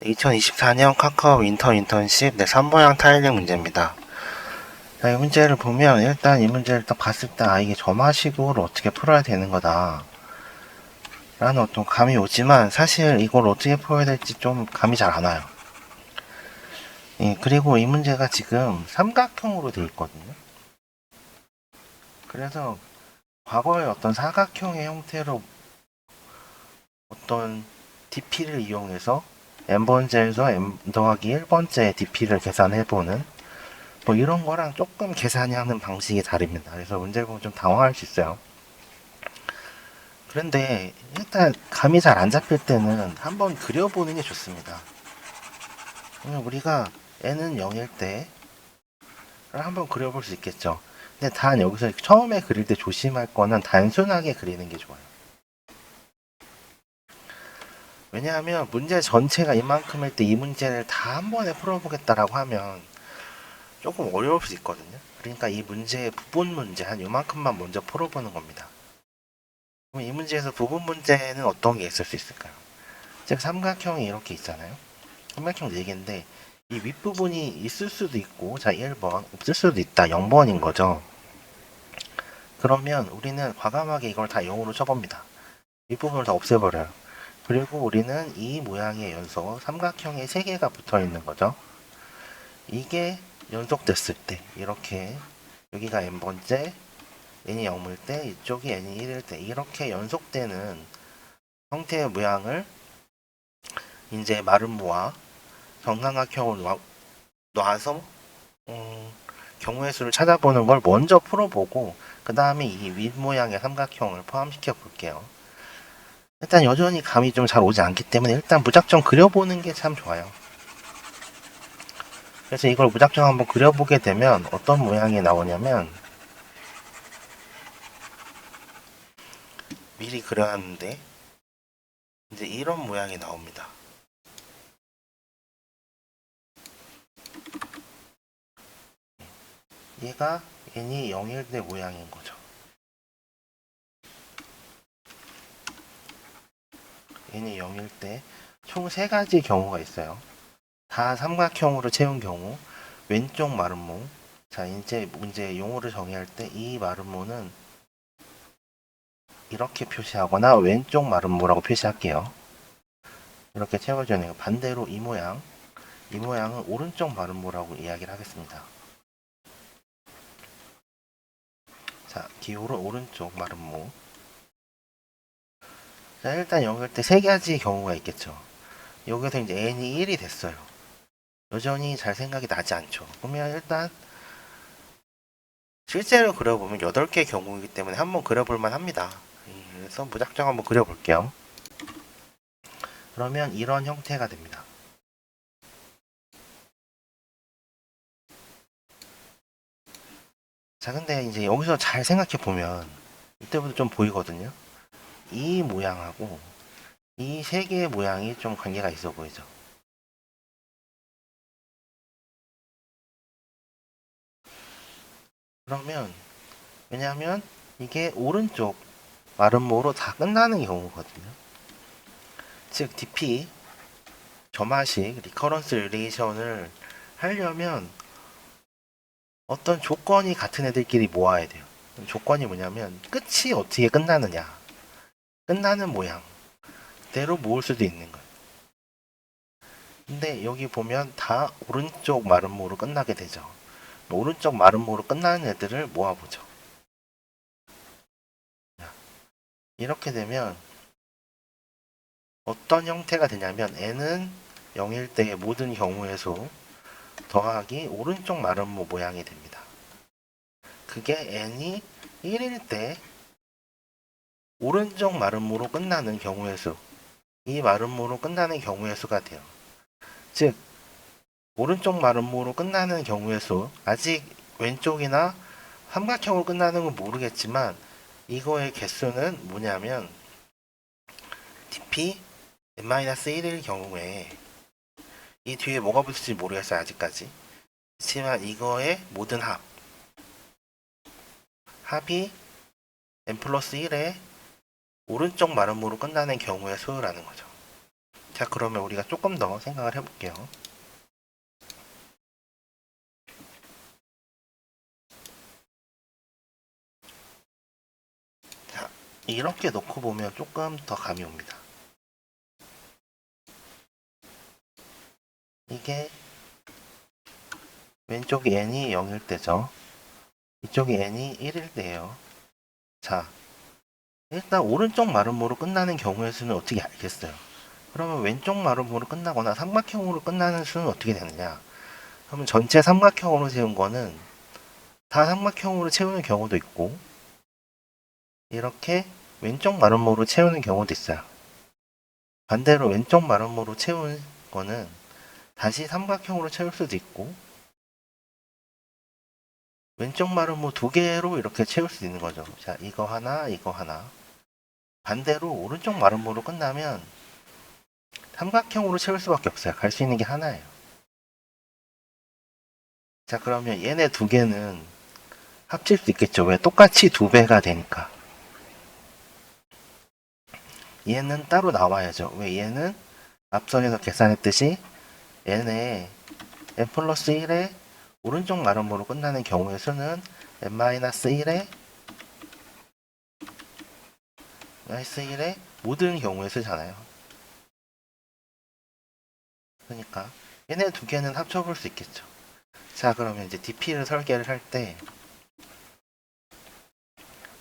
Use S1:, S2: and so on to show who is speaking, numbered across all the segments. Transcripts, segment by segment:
S1: 2024년 카카오 윈터 인턴십 3모양 타일링 문제입니다. 자, 이 문제를 보면 일단 이 문제를 딱 봤을 때 이게 점화식으로 어떻게 풀어야 되는 거다 라는 어떤 감이 오지만 사실 이걸 어떻게 풀어야 될지 좀 감이 잘 안 와요. 그리고 이 문제가 지금 삼각형으로 되어 있거든요. 그래서 과거의 어떤 사각형의 형태로 어떤 DP를 이용해서 n번째에서 n 더하기 1번째 DP를 계산해보는 뭐 이런 거랑 조금 계산이 하는 방식이 다릅니다. 그래서 문제를 보면 좀 당황할 수 있어요. 그런데 일단 감이 잘 안 잡힐 때는 한번 그려보는 게 좋습니다. 그러면 우리가 n은 0일 때를 한번 그려볼 수 있겠죠. 근데 단 여기서 처음에 그릴 때 조심할 거는 단순하게 그리는 게 좋아요. 왜냐하면 문제 전체가 이만큼일 때 이 문제를 다 한 번에 풀어보겠다라고 하면 조금 어려울 수 있거든요. 그러니까 이 문제의 부분 문제 한 요만큼만 먼저 풀어보는 겁니다. 그럼 이 문제에서 부분 문제는 어떤 게 있을 수 있을까요? 즉 삼각형이 이렇게 있잖아요. 삼각형 4개인데 이 윗부분이 있을 수도 있고 자 1번 없을 수도 있다 0번인 거죠. 그러면 우리는 과감하게 이걸 다 0으로 쳐봅니다. 윗부분을 다 없애버려요. 그리고 우리는 이 모양의 연속 삼각형에 3개가 붙어 있는 거죠. 이게 연속됐을 때 이렇게 여기가 n번째 n이 0일 때 이쪽이 n이 1일 때 이렇게 연속되는 형태의 모양을 이제 마름모와 정삼각형을 놔서 경우의 수를 찾아보는 걸 먼저 풀어보고 그 다음에 이 윗모양의 삼각형을 포함시켜 볼게요. 일단 여전히 감이 좀 잘 오지 않기 때문에 일단 무작정 그려보는 게 참 좋아요. 그래서 이걸 무작정 한번 그려보게 되면 어떤 모양이 나오냐면 미리 그려놨는데 이제 이런 모양이 나옵니다. 얘가 n이 0일 때 모양인 거죠. n이 0일 때 총 3가지 경우가 있어요. 다 삼각형으로 채운 경우, 왼쪽 마름모. 자, 이제 문제 용어를 정의할 때 이 마름모는 이렇게 표시하거나 왼쪽 마름모라고 표시할게요. 이렇게 채워져요. 반대로 이 모양은 오른쪽 마름모라고 이야기를 하겠습니다. 자, 기울은 오른쪽 마름모. 자, 일단 여기일 때 3가지 경우가 있겠죠. 여기서 이제 n이 1이 됐어요. 여전히 잘 생각이 나지 않죠. 그러면 일단 실제로 그려보면 8개 경우이기 때문에 한번 그려볼만 합니다. 그래서 무작정 한번 그려볼게요. 그러면 이런 형태가 됩니다. 자, 근데 이제 여기서 잘 생각해 보면 이때부터 좀 보이거든요. 이 모양하고 이 3개의 모양이 좀 관계가 있어 보이죠. 그러면 왜냐하면 이게 오른쪽 마름모로 다 끝나는 경우거든요. 즉 DP 점화식 리커런스 릴레이션을 하려면 어떤 조건이 같은 애들끼리 모아야 돼요. 조건이 뭐냐면 끝이 어떻게 끝나느냐, 끝나는 모양대로 모을 수도 있는 거예요. 근데 여기 보면 다 오른쪽 마름모로 끝나게 되죠. 오른쪽 마름모로 끝나는 애들을 모아보죠. 이렇게 되면 어떤 형태가 되냐면 n은 0일 때의 모든 경우의 수 더하기 오른쪽 마름모 모양이 됩니다. 그게 n이 1일 때 오른쪽 마름모로 끝나는 경우의 수, 이 마름모로 끝나는 경우의 수가 돼요. 즉 오른쪽 마름모로 끝나는 경우의 수, 아직 왼쪽이나 삼각형으로 끝나는 건 모르겠지만 이거의 개수는 뭐냐면 dp n-1일 경우에 이 뒤에 뭐가 붙을지 모르겠어요 아직까지. 그렇지만 이거의 모든 합이 n 플러스 1의 오른쪽 마름모로 끝나는 경우의 수라는 거죠. 자, 그러면 우리가 조금 더 생각을 해볼게요. 자, 이렇게 놓고 보면 조금 더 감이 옵니다. 이게 왼쪽이 n이 0일 때죠. 이쪽이 n이 1일 때예요. 자, 일단 오른쪽 마름모로 끝나는 경우의 수는 어떻게 알겠어요? 그러면 왼쪽 마름모로 끝나거나 삼각형으로 끝나는 수는 어떻게 되느냐? 그러면 전체 삼각형으로 세운 거는 다 삼각형으로 채우는 경우도 있고, 이렇게 왼쪽 마름모로 채우는 경우도 있어요. 반대로 왼쪽 마름모로 채운 거는 다시 삼각형으로 채울 수도 있고, 왼쪽 마름모 두 개로 이렇게 채울 수 있는 거죠. 자, 이거 하나, 이거 하나. 반대로 오른쪽 마름모로 끝나면 삼각형으로 채울 수밖에 없어요. 갈 수 있는 게 하나예요. 자, 그러면 얘네 두 개는 합칠 수 있겠죠. 왜? 똑같이 두 배가 되니까. 얘는 따로 나와야죠. 왜? 얘는 앞선에서 계산했듯이 n에 n 플러스 1의 오른쪽 마름모로 끝나는 경우의 수는 n-1의 -1의 모든 경우의 수잖아요. 그러니까 얘네 두 개는 합쳐볼 수 있겠죠. 자, 그러면 이제 dp를 설계를 할 때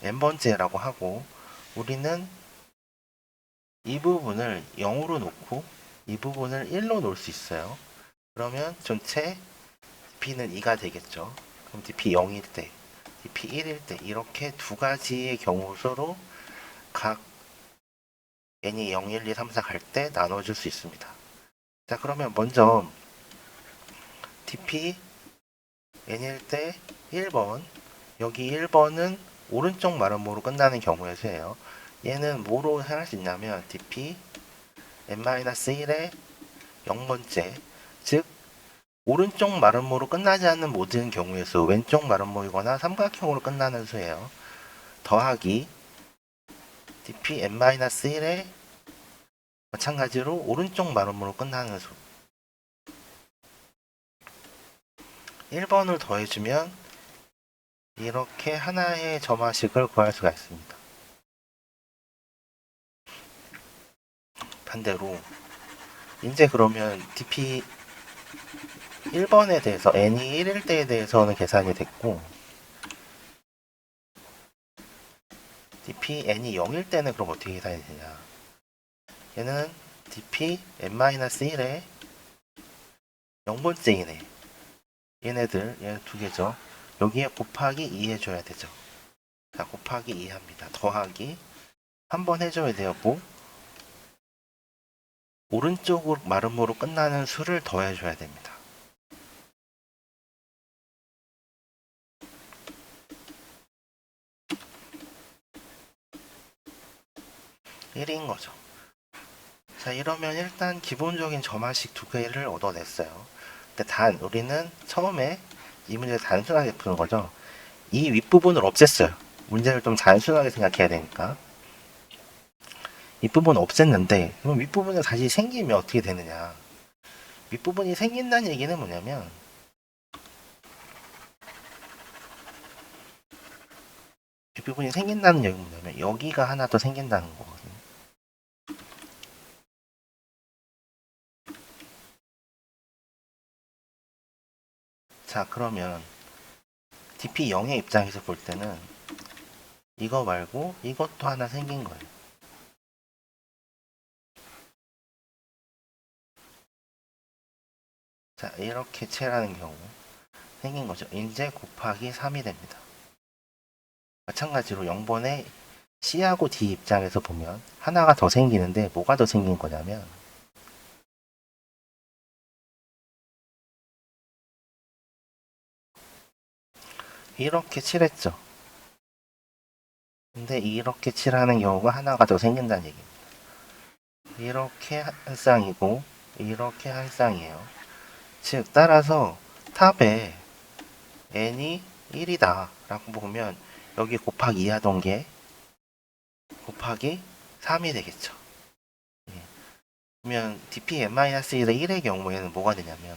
S1: n번째라고 하고, 우리는 이 부분을 0으로 놓고 이 부분을 1로 놓을 수 있어요. 그러면 전체 dp는 2가 되겠죠. 그럼 dp 0일 때, dp 1일 때 이렇게 두 가지의 경우수로 각 n이 0, 1, 2, 3, 4 갈 때 나눠줄 수 있습니다. 자, 그러면 먼저 dp n일 때 1번, 여기 1번은 오른쪽 마름모로 끝나는 경우의 수예요. 얘는 뭐로 할 수 있냐면 dp n-1의 0번째, 즉 오른쪽 마름모로 끝나지 않는 모든 경우의 수, 왼쪽 마름모이거나 삼각형으로 끝나는 수예요. 더하기 dp n-1의 마찬가지로 오른쪽 마름모로 끝나는 수. 1번을 더해주면 이렇게 하나의 점화식을 구할 수가 있습니다. 반대로 이제 그러면 dp 1번에 대해서 n이 1일 때에 대해서는 계산이 됐고, dp n이 0일 때는 그럼 어떻게 계산이 되냐? 얘는 dp n-1의 0번째이네. 얘네들, 얘 두 개죠. 여기에 곱하기 2 해줘야 되죠. 자, 곱하기 2 합니다. 더하기 한 번 해줘야 돼요. 뭐? 오른쪽으로 마름모로 끝나는 수를 더해줘야 됩니다. 1인 거죠. 자, 이러면 일단 기본적인 점화식 두 개를 얻어냈어요. 근데 우리는 처음에 이 문제를 단순하게 푸는 거죠. 이 윗부분을 없앴어요. 문제를 좀 단순하게 생각해야 되니까. 윗부분 없앴는데, 그럼 윗부분이 다시 생기면 어떻게 되느냐. 윗부분이 생긴다는 얘기는 뭐냐면, 윗부분이 생긴다는 얘기는 뭐냐면, 여기가 하나 더 생긴다는 거거든요. 자, 그러면 dp 0의 입장에서 볼 때는 이거 말고 이것도 하나 생긴 거예요. 자, 이렇게 칠하는 경우 생긴 거죠. 이제 곱하기 3이 됩니다. 마찬가지로 0번의 C하고 D 입장에서 보면 하나가 더 생기는데 뭐가 더 생긴 거냐면 이렇게 칠했죠. 근데 이렇게 칠하는 경우가 하나가 더 생긴다는 얘기입니다. 이렇게 한 쌍이고 이렇게 한 쌍이에요. 즉 따라서 탑에 n이 1이다 라고 보면 여기 곱하기 2 하던 게 곱하기 3이 되겠죠. 그러면 dp(n-1의 1의 경우에는 뭐가 되냐면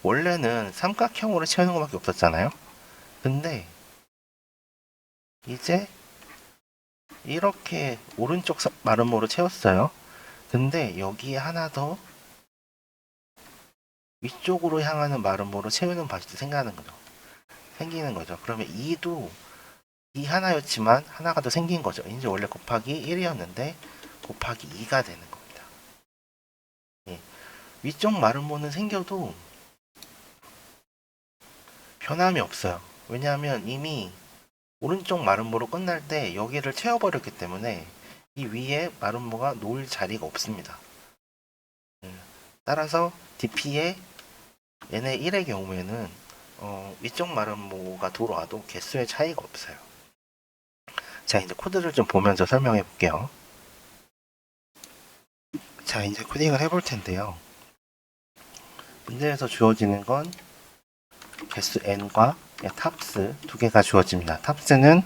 S1: 원래는 삼각형으로 채우는 것밖에 없었잖아요. 근데 이제 이렇게 오른쪽 마름모로 채웠어요. 근데 여기에 하나 더 위쪽으로 향하는 마름모로 채우는 방식도 생기는 거죠. 그러면 2도 이 하나였지만 하나가 더 생긴 거죠. 이제 원래 곱하기 1이었는데 곱하기 2가 되는 겁니다. 예. 위쪽 마름모는 생겨도 변함이 없어요. 왜냐하면 이미 오른쪽 마름모로 끝날 때 여기를 채워버렸기 때문에 이 위에 마름모가 놓을 자리가 없습니다. 따라서 dp의 n의 1의 경우에는 위쪽 마름모가 돌아와도 개수의 차이가 없어요. 자, 이제 코드를 좀 보면서 설명해 볼게요. 자, 이제 코딩을 해볼 텐데요. 문제에서 주어지는 건 개수 n과 탑스 두 개가 주어집니다. 탑스는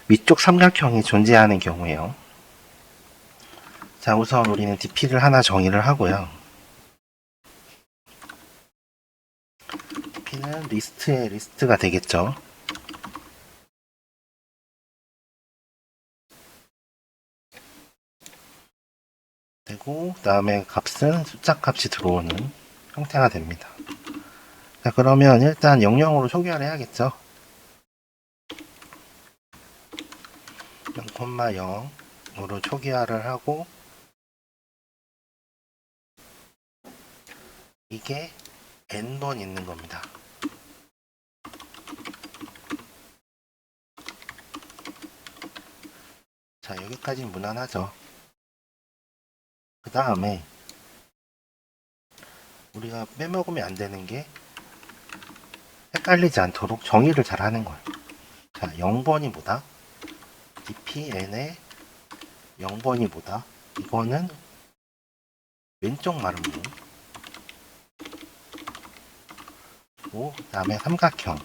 S1: 위쪽 삼각형이 존재하는 경우에요. 자, 우선 우리는 dp를 하나 정의를 하고요. dp는 리스트의 리스트가 되겠죠. 되고 그 다음에 값은 숫자 값이 들어오는 형태가 됩니다. 자, 그러면 일단 00으로 초기화를 해야겠죠. 0,0으로 초기화를 하고 이게 n번 있는 겁니다. 자, 여기까지는 무난하죠. 그 다음에 우리가 빼먹으면 안 되는 게 헷갈리지 않도록 정의를 잘 하는 거예요. 자, 0번이 뭐다? dpn의 0번이 뭐다? 이거는 왼쪽 마름모, 그 다음에 삼각형으로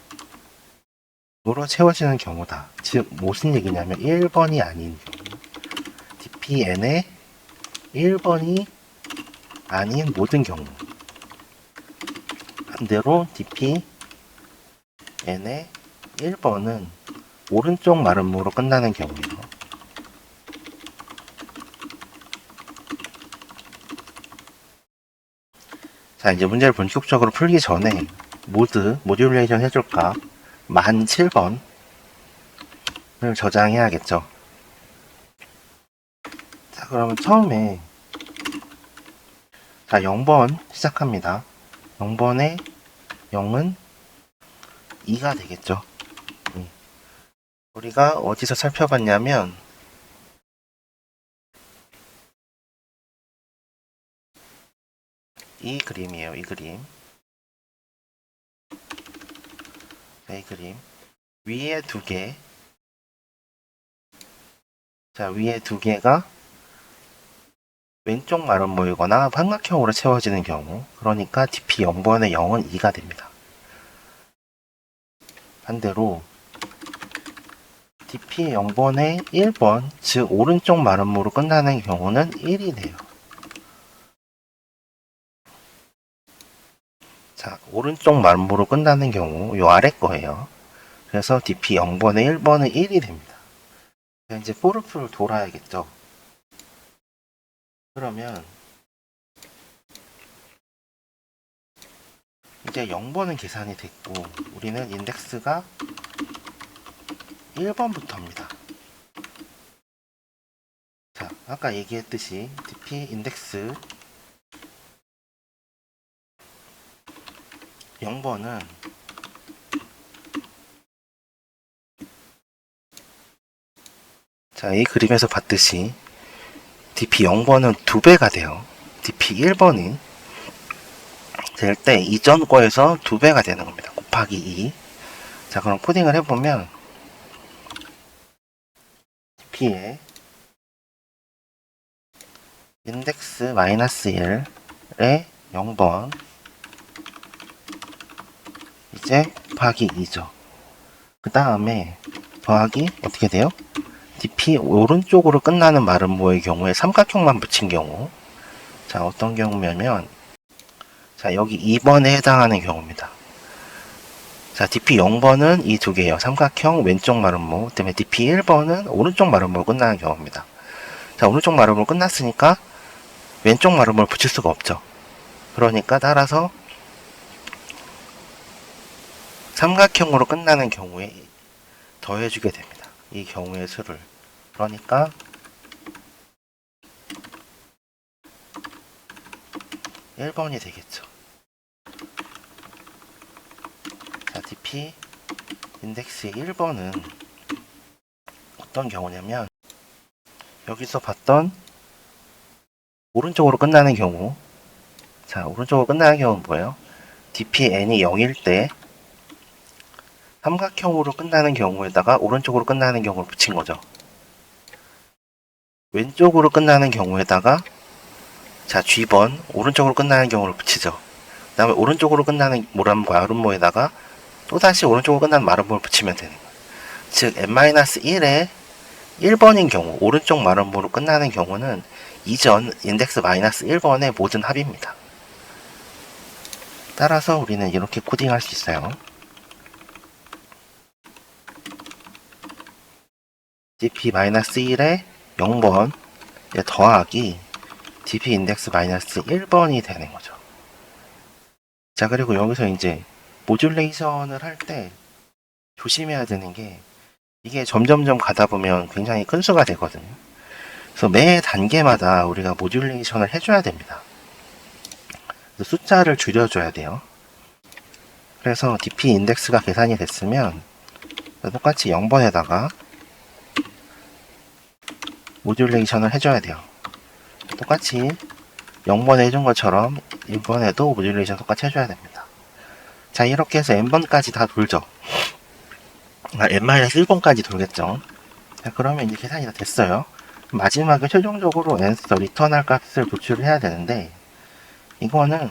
S1: 채워지는 경우다. 즉 무슨 얘기냐면 1번이 아닌 경우, dpn의 1번이 아닌 모든 경우, 반대로 dpn의 1번은 오른쪽 마름모로 끝나는 경우예요. 자, 이제 문제를 본격적으로 풀기 전에 모듈레이션 해줄까 17번을 저장해야겠죠. 자, 그러면 처음에 자 0번 시작합니다. 0번에 0은 2가 되겠죠. 우리가 어디서 살펴봤냐면 이 그림이에요. 이 그림. 자, 이 그림 위에 두 개, 자 위에 두 개가 왼쪽 마름모이거나 삼각형으로 채워지는 경우, 그러니까 dp 0번의 0은 2가 됩니다. 반대로 dp 0번의 1번, 즉 오른쪽 마름모로 끝나는 경우는 1이 돼요. 자, 오른쪽 마름모로 끝나는 경우 요 아래 거예요. 그래서 dp 0번의 1번은 1이 됩니다. 이제 포르프를 돌아야겠죠. 그러면 이제 0번은 계산이 됐고 우리는 인덱스가 1번부터입니다. 자, 아까 얘기했듯이 dp 인덱스 0번은 자, 이 그림에서 봤듯이 dp 0번은 2배가 돼요. dp 1번이 될 때 이전 거에서 2배가 되는 겁니다. 곱하기 2. 자, 그럼 코딩을 해보면 dp의 인덱스 -1의 0번 이제 곱하기 2죠. 그 다음에 더하기 어떻게 돼요? dp 오른쪽으로 끝나는 마름모의 경우에 삼각형만 붙인 경우 자, 어떤 경우냐면, 자, 여기 2번에 해당하는 경우입니다. 자, DP 0번은 이 두 개예요. 삼각형 왼쪽 마름모. 그다음에 DP 1번은 오른쪽 마름모로 끝나는 경우입니다. 자, 오른쪽 마름모로 끝났으니까 왼쪽 마름모를 붙일 수가 없죠. 그러니까 따라서 삼각형으로 끝나는 경우에 더해주게 됩니다. 이 경우의 수를. 그러니까 (1) 번이 되겠죠. 자, DP 인덱스의 1번은 어떤 경우냐면, 여기서 봤던 오른쪽으로 끝나는 경우. 자, 오른쪽으로 끝나는 경우는 뭐예요? DPN이 0일 때 삼각형으로 끝나는 경우에다가 오른쪽으로 끝나는 경우를 붙인 거죠. 왼쪽으로 끝나는 경우에다가, 자, G번 오른쪽으로 끝나는 경우를 붙이죠. 그 다음에 오른쪽으로 끝나는 마름모에다가 또다시 오른쪽으로 끝나는 마름모를 붙이면 되는 거예요. 즉 n-1에 1번인 경우, 오른쪽 마름모로 끝나는 경우는 이전 인덱스 -1번의 모든 합입니다. 따라서 우리는 이렇게 코딩할 수 있어요. dp-1에 0번 더하기 dp 인덱스 -1번이 되는 거죠. 자, 그리고 여기서 이제 모듈레이션을 할 때 조심해야 되는 게, 이게 점점점 가다 보면 굉장히 큰 수가 되거든요. 그래서 매 단계마다 우리가 모듈레이션을 해줘야 됩니다. 숫자를 줄여줘야 돼요. 그래서 dp 인덱스가 계산이 됐으면 똑같이 0번에다가 모듈레이션을 해줘야 돼요. 똑같이 0번에 해준 것처럼 1번에도 모듈레이션 똑같이 해줘야 됩니다. 자, 이렇게 해서 n번까지 다 돌죠. n-1번까지 돌겠죠. 자, 그러면 이제 계산이 다 됐어요. 마지막에 최종적으로 n에서 리턴할 값을 도출을 해야 되는데, 이거는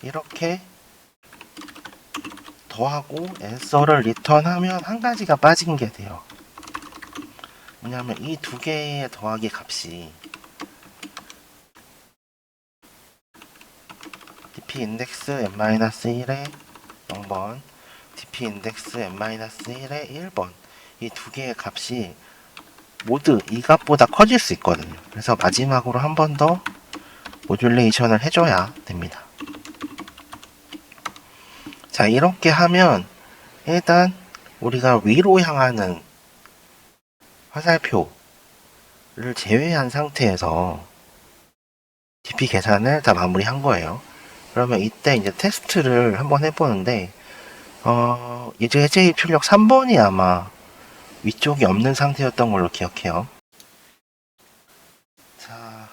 S1: 이렇게 더하고 answer를 리턴하면 한 가지가 빠진 게 돼요. 뭐냐면 이 두 개의 더하기 값이 dp 인덱스 n-1에 0번, dp 인덱스 n-1에 1번, 이 두 개의 값이 모두 이 값보다 커질 수 있거든요. 그래서 마지막으로 한 번 더 모듈레이션을 해줘야 됩니다. 자, 이렇게 하면 일단 우리가 위로 향하는 화살표를 제외한 상태에서 DP 계산을 다 마무리한 거예요. 그러면 이때 이제 테스트를 한번 해보는데, 이제 해제 입출력 3번이 아마 위쪽이 없는 상태였던 걸로 기억해요. 자,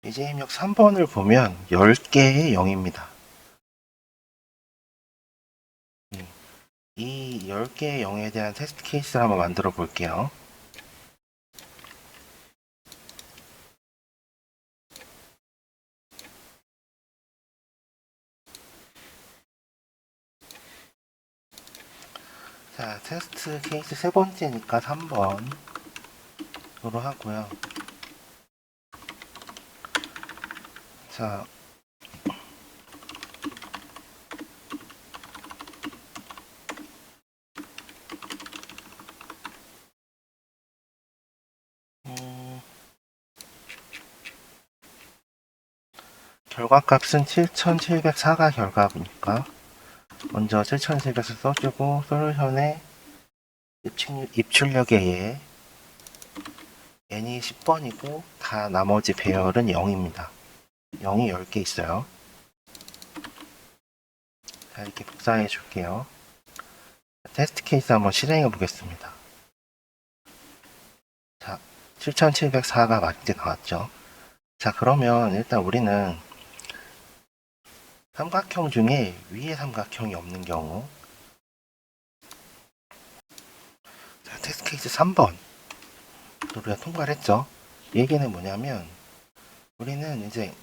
S1: 해제 입력 3번을 보면 10개의 0입니다. 이 10개의 0에 대한 테스트 케이스를 한번 만들어 볼게요. 자, 테스트 케이스 세 번째니까 3번으로 하고요. 자, 결과값은 7704가 결과니까 먼저 7700을 써주고, 솔루션에 입출력에 의해 n이 10번이고 다 나머지 배열은 0입니다. 0이 10개 있어요. 자, 이렇게 복사해 줄게요. 테스트 케이스 한번 실행해 보겠습니다. 자, 7704가 맞게 나왔죠. 자, 그러면 일단 우리는 삼각형 중에 위에 삼각형이 없는 경우, 자, 테스트 케이스 3번 우리가 통과를 했죠. 얘기는 뭐냐면, 우리는 이제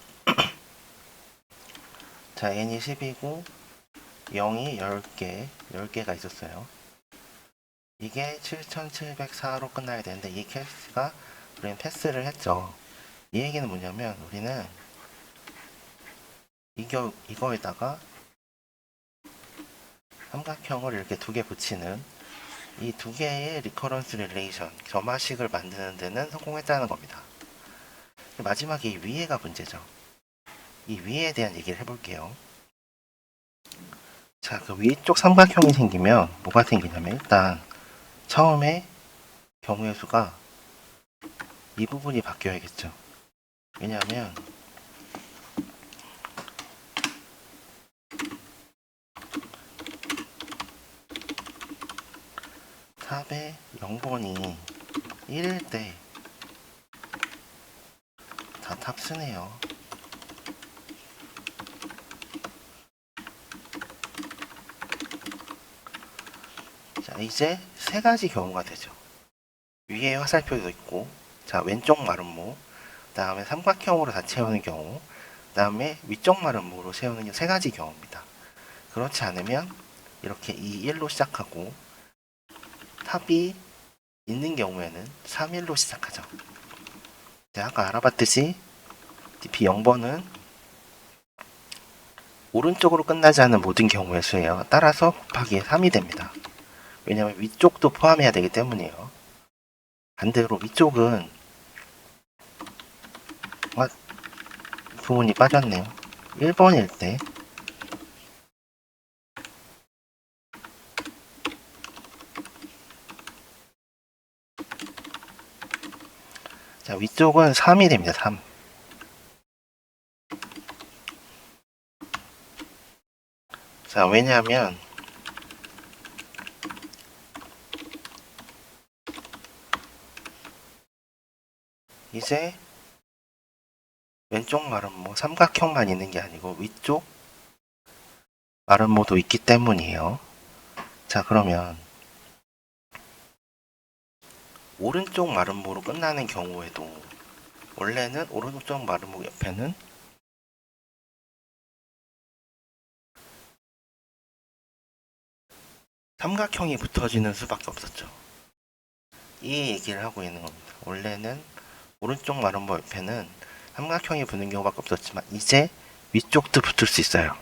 S1: 자, n이 10이고 0이 10개가 있었어요. 이게 7704로 끝나야 되는데 이 케이스가 우리는 패스를 했죠. 이 얘기는 뭐냐면 우리는 이거에다가 삼각형을 이렇게 두 개 붙이는 이 두 개의 리커런스 릴레이션, 점화식을 만드는 데는 성공했다는 겁니다. 마지막에 이 위에가 문제죠. 이 위에 대한 얘기를 해볼게요. 자, 그 위쪽 삼각형이 생기면 뭐가 생기냐면 일단 처음에 경우의 수가 이 부분이 바뀌어야겠죠. 왜냐하면 탑의 0번이 1일 때 다 탑스네요. 자, 이제 세 가지 경우가 되죠. 위에 화살표도 있고, 자, 왼쪽 마름모, 그 다음에 삼각형으로 다 채우는 경우, 그 다음에 위쪽 마름모로 채우는 세 가지 경우입니다. 그렇지 않으면 이렇게 2, 1로 시작하고 탑이 있는 경우에는 3, 1로 시작하죠. 아까 알아봤듯이 DP 0번은 오른쪽으로 끝나지 않은 모든 경우의 수예요. 따라서 곱하기 3이 됩니다. 왜냐하면 위쪽도 포함해야 되기 때문이에요. 반대로 위쪽은 부분이 빠졌네요. 1번일 때 자, 위쪽은 3이 됩니다. 3. 자, 왜냐하면 이제 왼쪽 마름모 삼각형만 있는 게 아니고 위쪽 마름모도 있기 때문이에요. 자, 그러면 오른쪽 마름모로 끝나는 경우에도 원래는 오른쪽 마름모 옆에는 삼각형이 붙어지는 수밖에 없었죠. 이 얘기를 하고 있는 겁니다. 원래는 오른쪽 마름모 옆에는 삼각형이 붙는 경우밖에 없었지만 이제 위쪽도 붙을 수 있어요.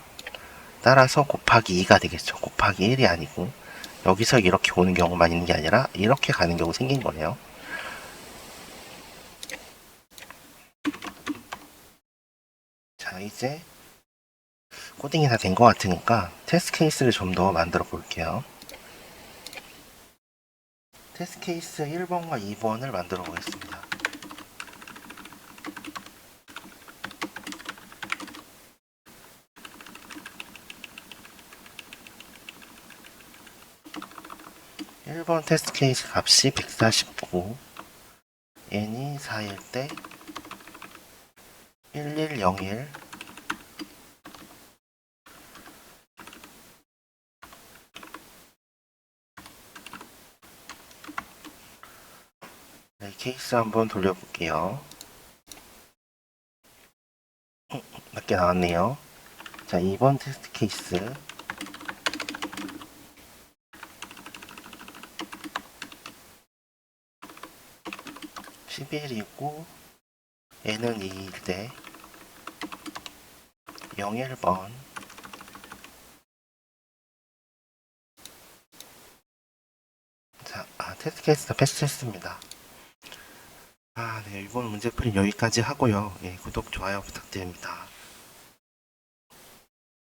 S1: 따라서 곱하기 2가 되겠죠. 곱하기 1이 아니고 여기서 이렇게 오는 경우만 있는 게 아니라 이렇게 가는 경우 생긴 거네요. 자, 이제 코딩이 다 된 것 같으니까 테스트 케이스를 좀 더 만들어 볼게요. 테스트 케이스 1번과 2번을 만들어 보겠습니다. (1번) 테스트 케이스 값이 149, n이 4일 때 1101, 네, 케이스 한번 돌려볼게요. 맞게 나왔네요. 자, 2번 테스트 케이스 11이고 n은 2일 때 01번 자, 테스트 케이스 다 패스했습니다. 네, 이번 문제풀이 여기까지 하고요. 예, 구독, 좋아요 부탁드립니다.